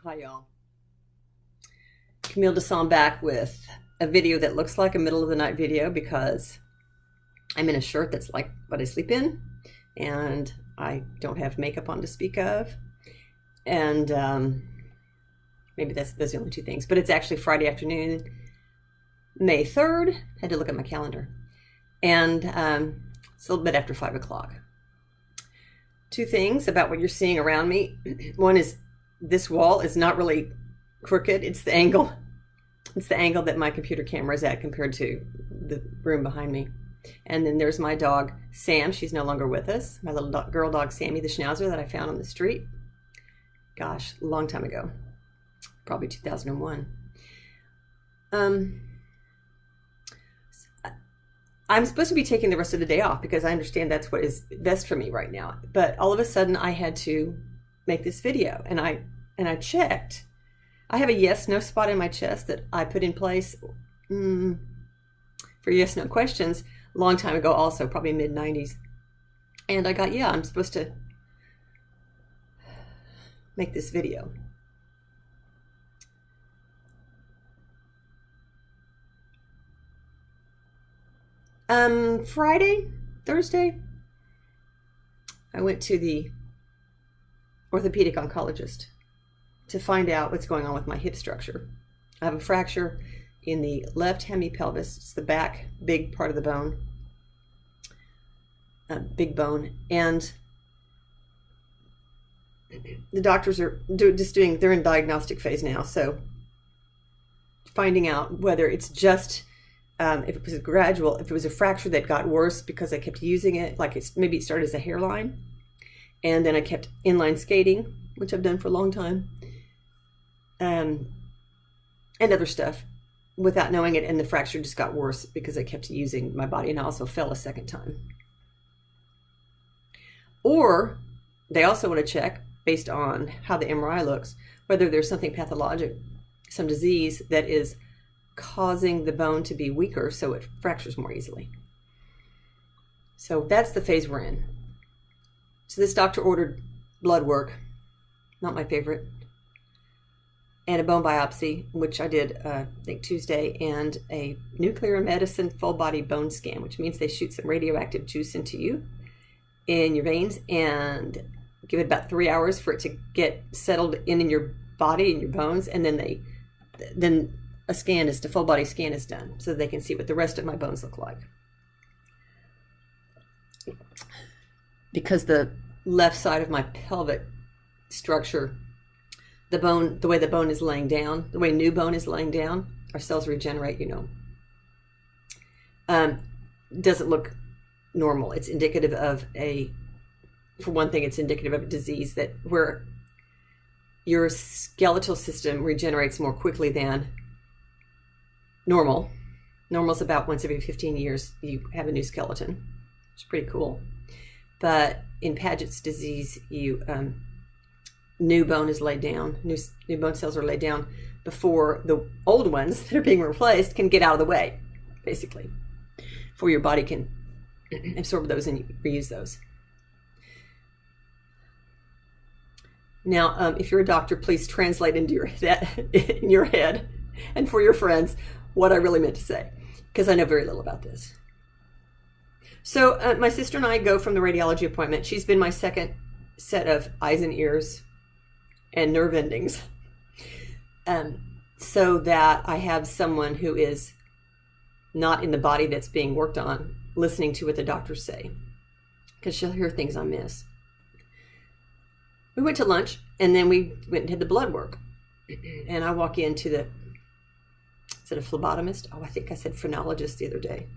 Hi y'all. Camille Desson back with a video that looks like a middle of the night video because I'm in a shirt that's like what I sleep in, and I don't have makeup on to speak of, and maybe those are the only two things. But it's actually Friday afternoon, May 3rd. Had to look at my calendar, and it's a little bit after 5 o'clock. Two things about what you're seeing around me. One is this wall is not really crooked. It's the angle. It's the angle that my computer camera is at compared to the room behind me. And then there's my dog, Sam. She's no longer with us. My little girl dog, Sammy, the Schnauzer that I found on the street. Gosh, a long time ago. Probably 2001. I'm supposed to be taking the rest of the day off because I understand that's what is best for me right now. But all of a sudden I had to make this video, and I checked. I have a yes/no spot in my chest that I put in place for yes/no questions a long time ago, also probably mid-90s. And I got, yeah, I'm supposed to make this video. Thursday, I went to the orthopedic oncologist to find out what's going on with my hip structure. I have a fracture in the left hemipelvis. It's the back, big part of the bone, big bone. And the doctors are they're in diagnostic phase now. So finding out whether it's just, if it was gradual, if it was a fracture that got worse because I kept using it, like maybe it started as a hairline. And then I kept inline skating, which I've done for a long time, and other stuff without knowing it. And the fracture just got worse because I kept using my body, and I also fell a second time. Or they also want to check, based on how the MRI looks, whether there's something pathologic, some disease that is causing the bone to be weaker so it fractures more easily. So that's the phase we're in. So this doctor ordered blood work, not my favorite, and a bone biopsy, which I did, I think Tuesday, and a nuclear medicine full body bone scan, which means they shoot some radioactive juice into you in your veins and give it about 3 hours for it to get settled in your body and your bones, and then a full body scan is done so they can see what the rest of my bones look like. Because the left side of my pelvic structure, the way the bone is laying down, the way new bone is laying down, our cells regenerate, doesn't look normal. It's indicative of for one thing, it's indicative of a disease where your skeletal system regenerates more quickly than normal. Normal's about once every 15 years you have a new skeleton. It's pretty cool. But in Paget's disease, new bone is laid down, new bone cells are laid down before the old ones that are being replaced can get out of the way, basically, before your body can absorb those and reuse those. Now, if you're a doctor, please translate into in your head and for your friends what I really meant to say, because I know very little about this. So my sister and I go from the radiology appointment. She's been my second set of eyes and ears and nerve endings, so that I have someone who is not in the body that's being worked on listening to what the doctors say, because she'll hear things I miss. We went to lunch, and then we went and did the blood work. And I walk into is it a phlebotomist? Oh, I think I said phrenologist the other day.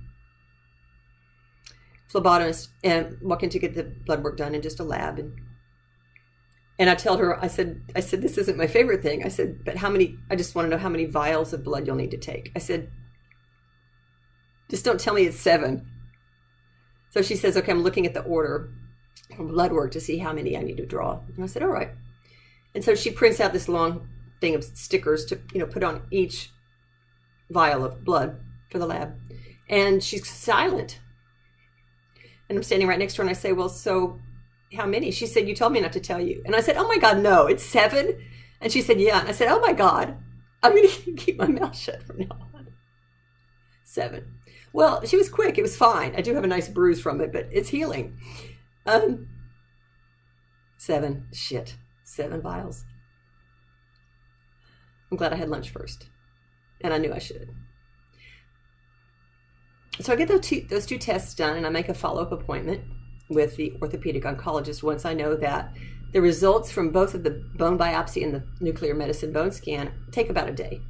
Phlebotomist, and walk in to get the blood work done in just a lab. And I told her, I said, this isn't my favorite thing. I said, but I just want to know how many vials of blood you'll need to take. I said, just don't tell me it's 7. So she says, okay, I'm looking at the order from blood work to see how many I need to draw. And I said, all right. And so she prints out this long thing of stickers to, put on each vial of blood for the lab. And she's silent. And I'm standing right next to her, and I say, well, so how many? She said, you told me not to tell you. And I said, oh my God, no, it's 7. And she said, yeah. And I said, oh my God, I'm going to keep my mouth shut from now on. 7. Well, she was quick. It was fine. I do have a nice bruise from it, but it's healing. 7. Shit. 7 vials. I'm glad I had lunch first. And I knew I should. So I get those two tests done, and I make a follow-up appointment with the orthopedic oncologist once I know that the results from both of the bone biopsy and the nuclear medicine bone scan take about a day.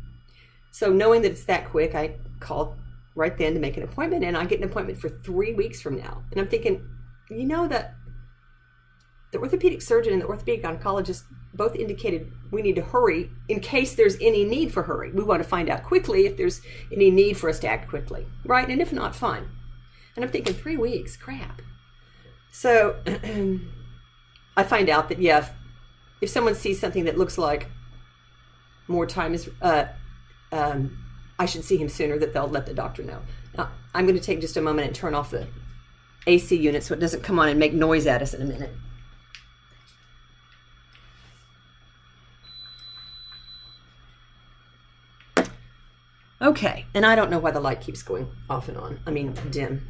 So knowing that it's that quick, I call right then to make an appointment, and I get an appointment for 3 weeks from now. And I'm thinking, that the orthopedic surgeon and the orthopedic oncologist both indicated we need to hurry in case there's any need for hurry. We want to find out quickly if there's any need for us to act quickly, right? And if not, fine. And I'm thinking 3 weeks, crap. So I find out that, yeah, if someone sees something that looks like more time is, I should see him sooner, that they'll let the doctor know. Now, I'm going to take just a moment and turn off the AC unit so it doesn't come on and make noise at us in a minute. Okay, and I don't know why the light keeps going off and on. I mean, dim.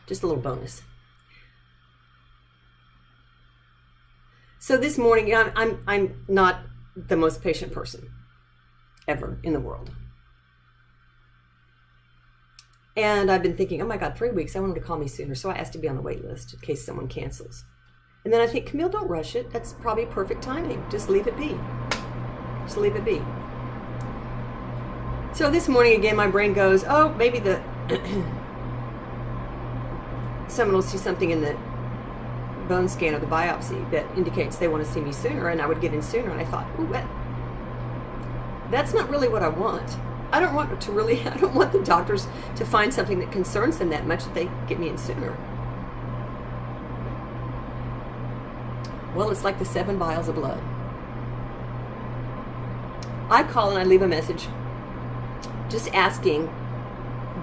Just a little bonus. So this morning, I'm not the most patient person ever in the world. And I've been thinking, oh my God, 3 weeks, I want him to call me sooner. So I asked to be on the wait list in case someone cancels. And then I think, Camille, don't rush it. That's probably perfect timing. Just leave it be. Just leave it be. So this morning, again, my brain goes, oh, maybe someone will see something in the bone scan or the biopsy that indicates they want to see me sooner, and I would get in sooner. And I thought, ooh, that's not really what I want. I don't want the doctors to find something that concerns them that much that they get me in sooner. Well, it's like the 7 vials of blood. I call and I leave a message just asking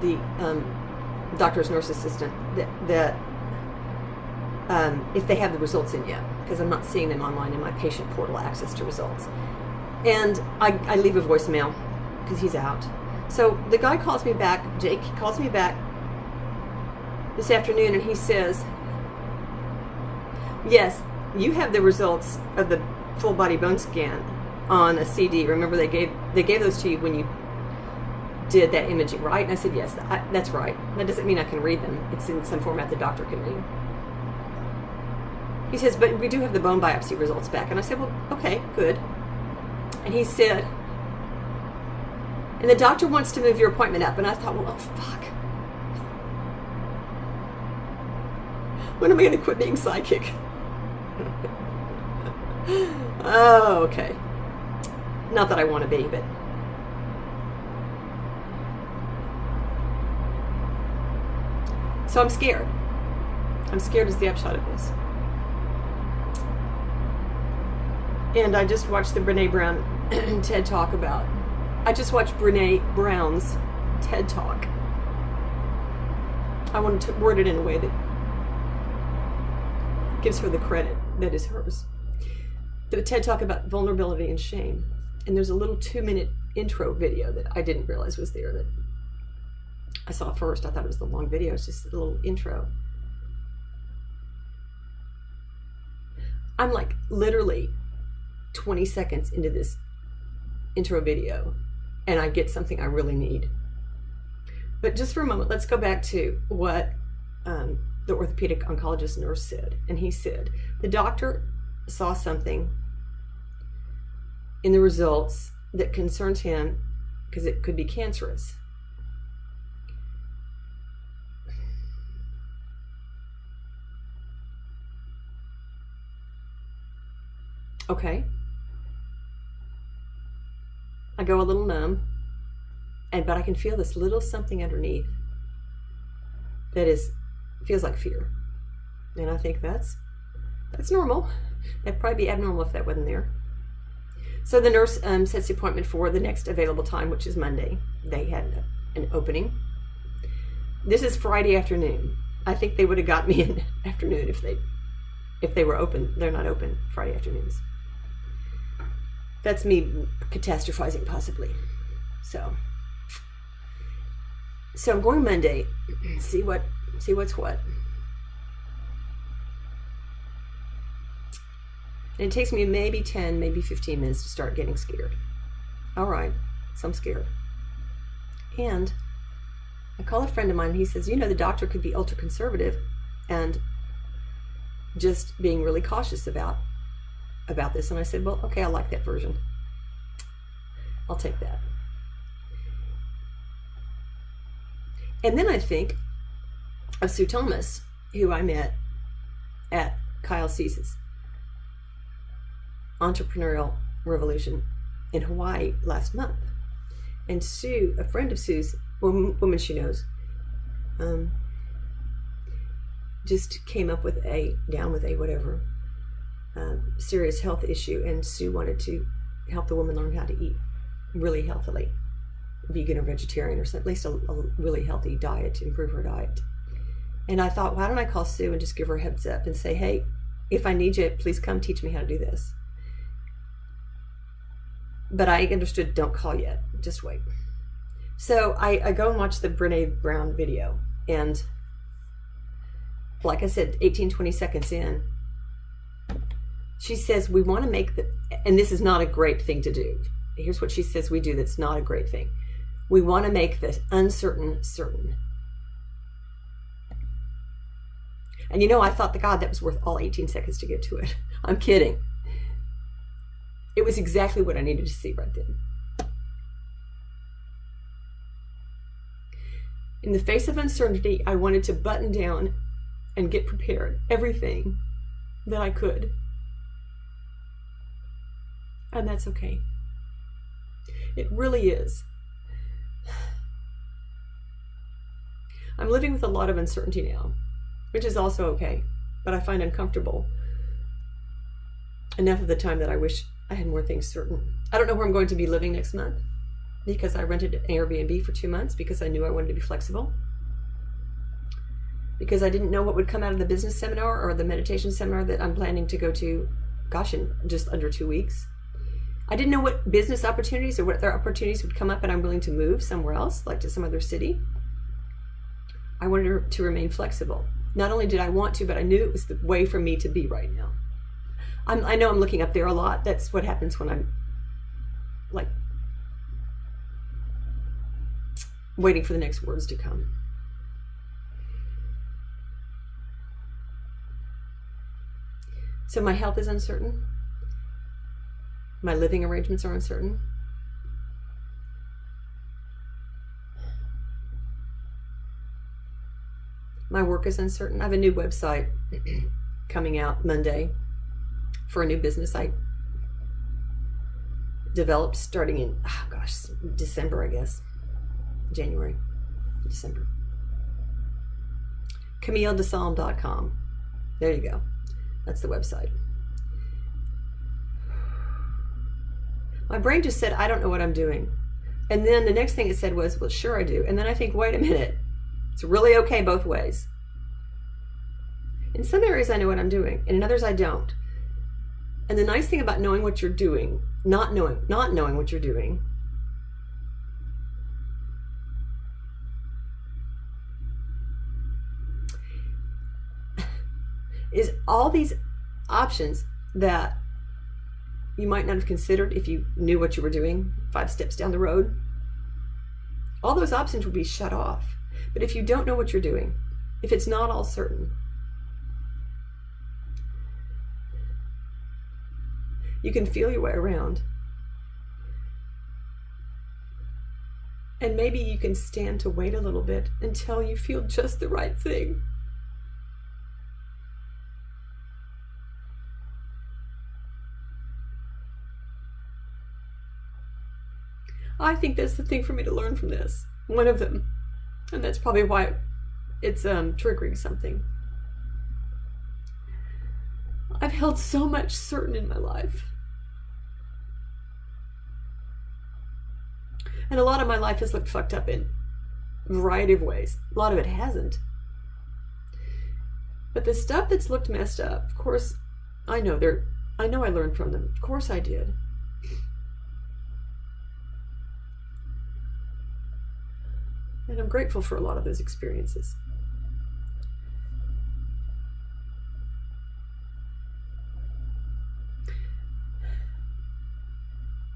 the doctor's nurse assistant that if they have the results in yet, because I'm not seeing them online in my patient portal access to results. And I leave a voicemail because he's out. So the guy calls me back, Jake, he calls me back this afternoon, and he says, yes, you have the results of the full body bone scan on a CD. Remember they gave those to you when you did that imaging, right? And I said, yes, that's right. That doesn't mean I can read them. It's in some format the doctor can read. He says, but we do have the bone biopsy results back. And I said, well, okay, good. And he said, and the doctor wants to move your appointment up. And I thought, well, oh, fuck. When am I going to quit being psychic? Oh, okay. Not that I want to be, but... So I'm scared. I'm scared is the upshot of this. And I just watched the Brene Brown TED Talk I just watched Brene Brown's TED Talk. I wanted to word it in a way that gives her the credit that is hers. The TED Talk about vulnerability and shame. And there's a little 2-minute intro video that I didn't realize was there that I saw first. I thought it was the long video. It's just a little intro. I'm like literally 20 seconds into this intro video, and I get something I really need. But just for a moment, let's go back to what the orthopedic oncologist nurse said. And he said, the doctor saw something in the results that concerns him because it could be cancerous. Okay. I go a little numb, but I can feel this little something underneath that feels like fear. And I think that's normal. That'd probably be abnormal if that wasn't there. So the nurse sets the appointment for the next available time, which is Monday. They had an opening. This is Friday afternoon. I think they would have got me in afternoon if they were open. They're not open Friday afternoons. That's me catastrophizing possibly. So I'm going Monday, see what's what. And it takes me maybe 10, maybe 15 minutes to start getting scared. All right, so I'm scared. And I call a friend of mine, and he says, the doctor could be ultra conservative and just being really cautious about this. And I said, well, okay, I like that version. I'll take that. And then I think of Sue Thomas, who I met at Kyle Cease's entrepreneurial revolution in Hawaii last month. And Sue, a friend of Sue's, woman she knows, just came up with a serious health issue, and Sue wanted to help the woman learn how to eat really healthily, vegan or vegetarian, or at least a really healthy diet to improve her diet. And I thought, why don't I call Sue and just give her a heads up and say, hey, if I need you, please come teach me how to do this. But I understood, don't call yet, just wait. So I go and watch the Brene Brown video, and like I said, 18-20 seconds in, she says, we want to make and this is not a great thing to do. Here's what she says we do that's not a great thing. We want to make the uncertain certain. And I thought, God, that was worth all 18 seconds to get to it. I'm kidding. It was exactly what I needed to see right then. In the face of uncertainty, I wanted to button down and get prepared, everything that I could. And that's okay. It really is. I'm living with a lot of uncertainty now, which is also okay, but I find uncomfortable enough of the time that I wish I had more things certain. I don't know where I'm going to be living next month, because I rented an Airbnb for 2 months because I knew I wanted to be flexible. Because I didn't know what would come out of the business seminar or the meditation seminar that I'm planning to go to, in just under 2 weeks. I didn't know what business opportunities or what other opportunities would come up, and I'm willing to move somewhere else, like to some other city. I wanted to remain flexible. Not only did I want to, but I knew it was the way for me to be right now. I know I'm looking up there a lot. That's what happens when I'm like waiting for the next words to come. So my health is uncertain. My living arrangements are uncertain. My work is uncertain. I have a new website coming out Monday for a new business I developed starting in, December, I guess. January, December. CamilleDesalm.com. There you go. That's the website. My brain just said, I don't know what I'm doing. And then the next thing it said was, well, sure I do. And then I think, wait a minute. It's really okay both ways. In some areas I know what I'm doing, and in others I don't. And the nice thing about knowing what you're doing, not knowing what you're doing, is all these options that you might not have considered if you knew what you were doing 5 steps down the road. All those options would be shut off. But if you don't know what you're doing, if it's not all certain, you can feel your way around. And maybe you can stand to wait a little bit until you feel just the right thing. I think that's the thing for me to learn from this. One of them. And that's probably why it's triggering something. I've held so much certain in my life. And a lot of my life has looked fucked up in a variety of ways. A lot of it hasn't. But the stuff that's looked messed up, of course, I know I learned from them. Of course I did. And I'm grateful for a lot of those experiences.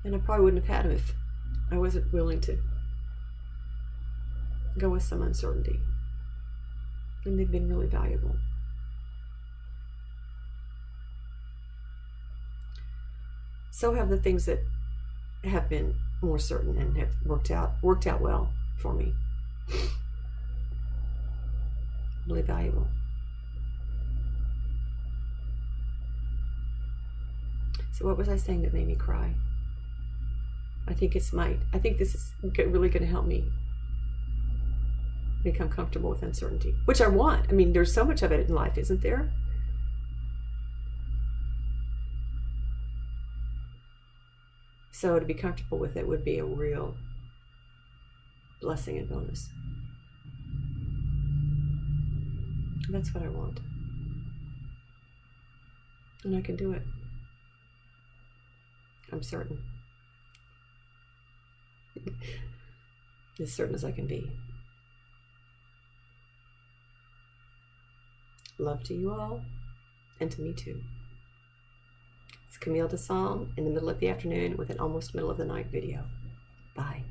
And I probably wouldn't have had them if I wasn't willing to go with some uncertainty. And they've been really valuable. So have the things that have been more certain and have worked out well for me. Really valuable. So what was I saying that made me cry? I think this is really going to help me become comfortable with uncertainty, which I want. I mean, there's so much of it in life, isn't there? So to be comfortable with it would be a real blessing and bonus. That's what I want. And I can do it. I'm certain. As certain as I can be. Love to you all, and to me too. It's Camille DeSong in the middle of the afternoon with an almost middle of the night video. Bye.